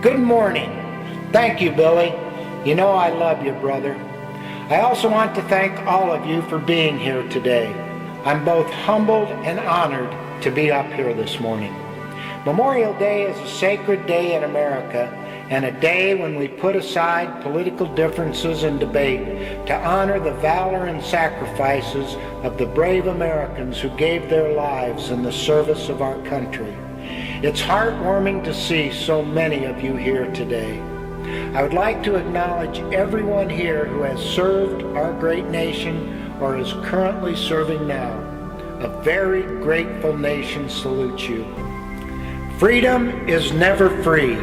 Good morning. Thank you, Billy. You know I love you, brother. I also want to thank all of you for being here today. I'm both humbled and honored to be up here this morning. Memorial Day is a sacred day in America and a day when we put aside political differences and debate to honor the valor and sacrifices of the brave Americans who gave their lives in the service of our country. It's heartwarming to see so many of you here today. I would like to acknowledge everyone here who has served our great nation or is currently serving now. A very grateful nation salutes you. Freedom is never free.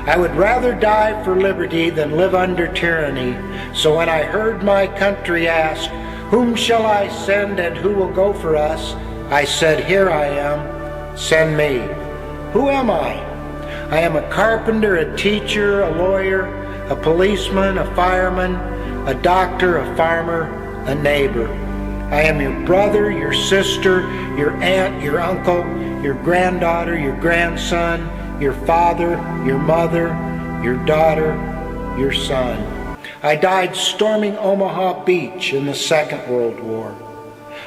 I would rather die for liberty than live under tyranny. So when I heard my country ask, "Whom shall I send and who will go for us?" I said, "Here I am, send me." Who am I? I am a carpenter, a teacher, a lawyer, a policeman, a fireman, a doctor, a farmer, a neighbor. I am your brother, your sister, your aunt, your uncle, your granddaughter, your grandson, your father, your mother, your daughter, your son. I died storming Omaha Beach in the Second World War.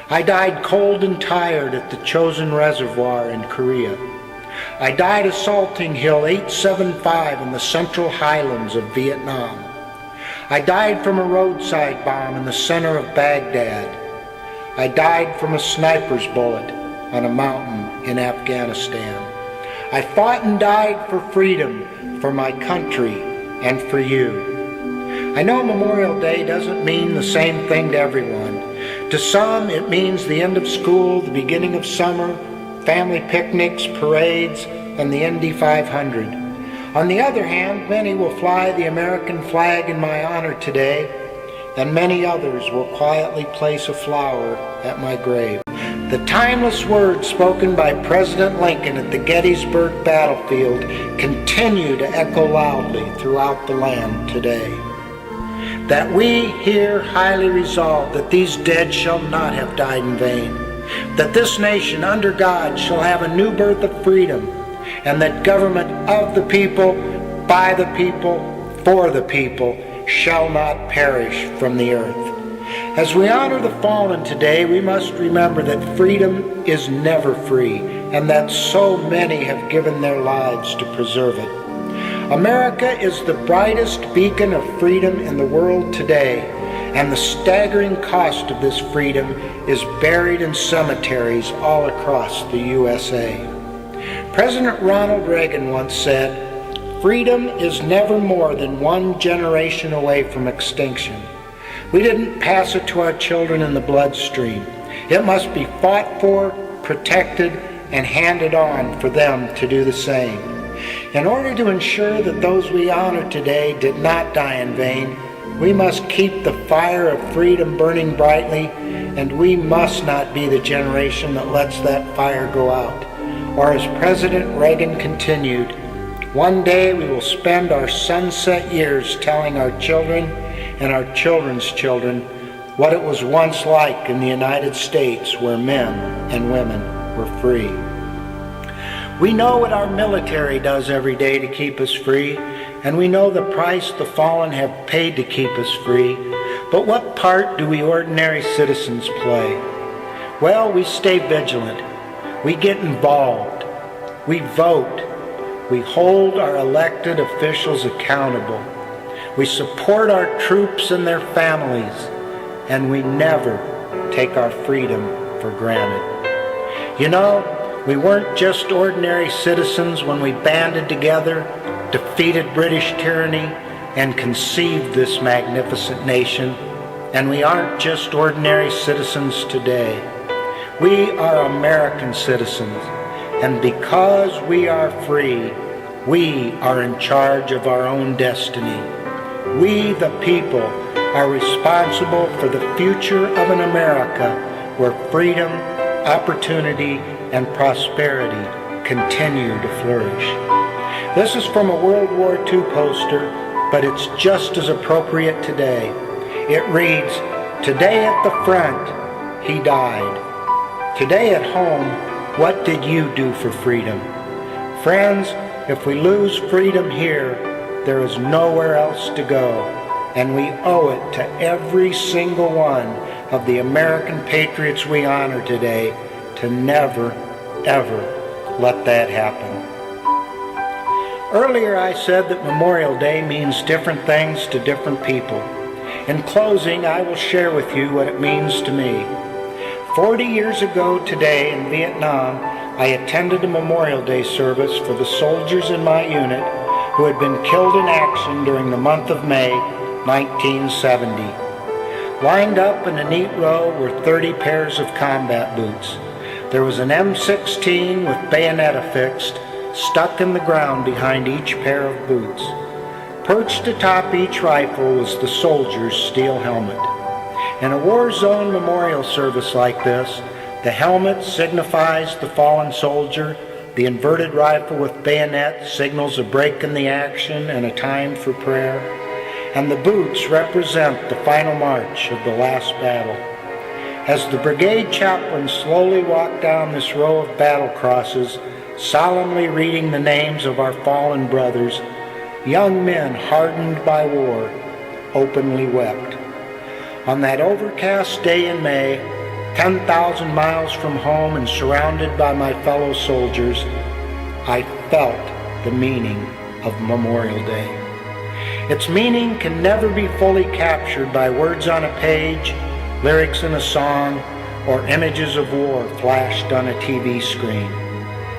I died cold and tired at the Chosin Reservoir in Korea. I died assaulting Hill 875 in the Central Highlands of Vietnam. I died from a roadside bomb in the center of Baghdad. I died from a sniper's bullet on a mountain in Afghanistan. I fought and died for freedom, for my country, and for you. I know Memorial Day doesn't mean the same thing to everyone. To some, it means the end of school, the beginning of summer, family picnics, parades, and the Indy 500. On the other hand, many will fly the American flag in my honor today, and many others will quietly place a flower at my grave. The timeless words spoken by President Lincoln at the Gettysburg battlefield continue to echo loudly throughout the land today. That we here highly resolve that these dead shall not have died in vain, that this nation under God shall have a new birth of freedom, and that government of the people, by the people, for the people, shall not perish from the earth. As we honor the fallen today, we must remember that freedom is never free, and that so many have given their lives to preserve it. America is the brightest beacon of freedom in the world today, and the staggering cost of this freedom is buried in cemeteries all across the USA. President Ronald Reagan once said, "Freedom is never more than one generation away from extinction." We didn't pass it to our children in the bloodstream. It must be fought for, protected, and handed on for them to do the same. In order to ensure that those we honor today did not die in vain, we must keep the fire of freedom burning brightly, and we must not be the generation that lets that fire go out. Or as President Reagan continued, one day we will spend our sunset years telling our children and our children's children what it was once like in the United States where men and women were free. We know what our military does every day to keep us free, and we know the price the fallen have paid to keep us free. But what part do we ordinary citizens play? Well, we stay vigilant. We get involved. We vote. We hold our elected officials accountable. We support our troops and their families, and we never take our freedom for granted. You know, we weren't just ordinary citizens when we banded together, defeated British tyranny, and conceived this magnificent nation. And we aren't just ordinary citizens today. We are American citizens, and because we are free, we are in charge of our own destiny. We, the people, are responsible for the future of an America where freedom, opportunity, and prosperity continue to flourish. This is from a World War II poster, but it's just as appropriate today. It reads, "Today at the front, he died. Today at home, what did you do for freedom?" Friends, If we lose freedom here, there is nowhere else to go, and we owe it to every single one of the American patriots we honor today to never, ever let that happen. Earlier I said that Memorial Day means different things to different people. In closing, I will share with you what it means to me. 40 years ago today in Vietnam, I attended a Memorial Day service for the soldiers in my unit who had been killed in action during the month of May 1970. Lined up in a neat row were 30 pairs of combat boots. There was an M16 with bayonet affixed, stuck in the ground behind each pair of boots. Perched atop each rifle was the soldier's steel helmet. In a war zone memorial service like this, the helmet signifies the fallen soldier, the inverted rifle with bayonet signals a break in the action and a time for prayer, and the boots represent the final march of the last battle. As the brigade chaplain slowly walked down this row of battle crosses, solemnly reading the names of our fallen brothers, young men hardened by war openly wept. On that overcast day in May, 10,000 miles from home and surrounded by my fellow soldiers, I felt the meaning of Memorial Day. Its meaning can never be fully captured by words on a page, lyrics in a song, or images of war flashed on a TV screen.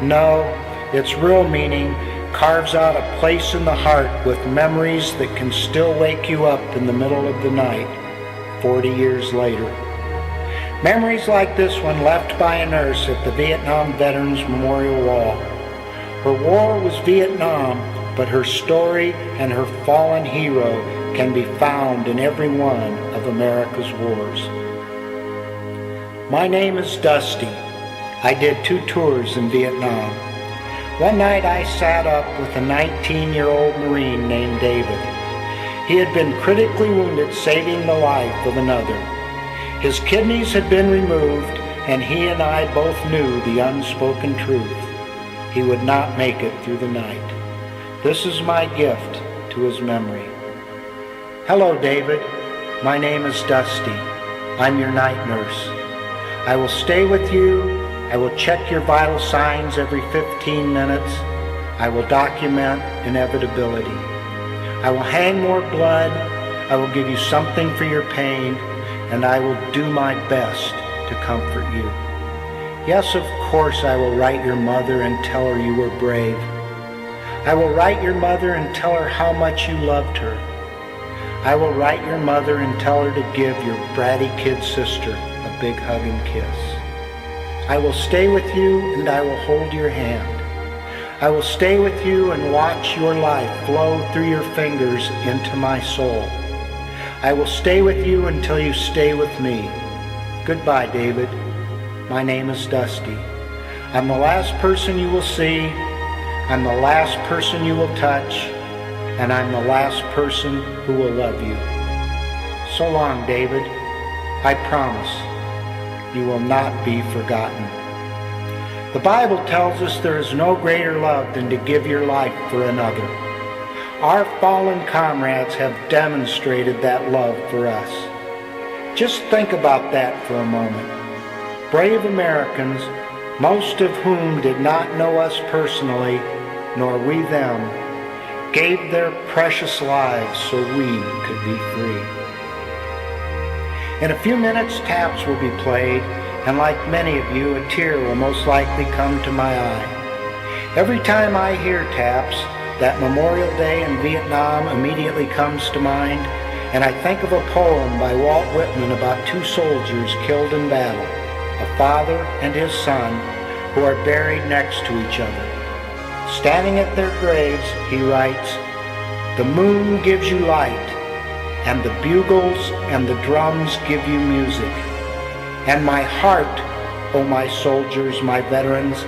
No, its real meaning carves out a place in the heart with memories that can still wake you up in the middle of the night 40 years later. Memories like this one left by a nurse at the Vietnam Veterans Memorial Wall. Her war was Vietnam, but her story and her fallen hero can be found in every one of America's wars. My name is Dusty. I did 2 tours in Vietnam. One night I sat up with a 19-year-old Marine named David. He had been critically wounded saving the life of another. His kidneys had been removed, and he and I both knew the unspoken truth. He would not make it through the night. This is my gift to his memory. Hello, David. My name is Dusty. I'm your night nurse. I will stay with you. I will check your vital signs every 15 minutes. I will document inevitability. I will hang more blood. I will give you something for your pain, and I will do my best to comfort you. Yes, of course, I will write your mother and tell her you were brave. I will write your mother and tell her how much you loved her. I will write your mother and tell her to give your bratty kid sister a big hug and kiss. I will stay with you and I will hold your hand. I will stay with you and watch your life flow through your fingers into my soul. I will stay with you until you stay with me. Goodbye, David. My name is Dusty. I'm the last person you will see. I'm the last person you will touch. And I'm the last person who will love you. So long, David. I promise you will not be forgotten. The Bible tells us there is no greater love than to give your life for another. Our fallen comrades have demonstrated that love for us. Just think about that for a moment. Brave Americans, most of whom did not know us personally, nor we them, gave their precious lives so we could be free. In a few minutes, taps will be played, and like many of you, a tear will most likely come to my eye. Every time I hear taps, that Memorial Day in Vietnam immediately comes to mind, and I think of a poem by Walt Whitman about 2 soldiers killed in battle, a father and his son, who are buried next to each other. Standing at their graves, he writes, "The moon gives you light, and the bugles and the drums give you music. And my heart, oh my soldiers, my veterans,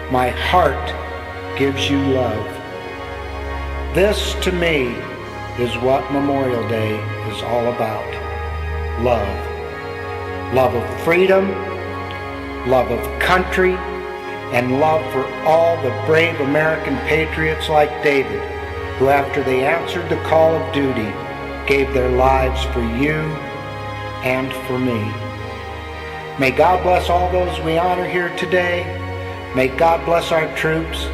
my heart gives you love." This, to me, is what Memorial Day is all about. Love. Love of freedom, love of country, and love for all the brave American patriots like David, who after they answered the call of duty, gave their lives for you and for me. May God bless all those we honor here today. May God bless our troops,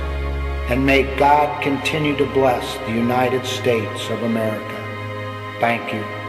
and may God continue to bless the United States of America. Thank you.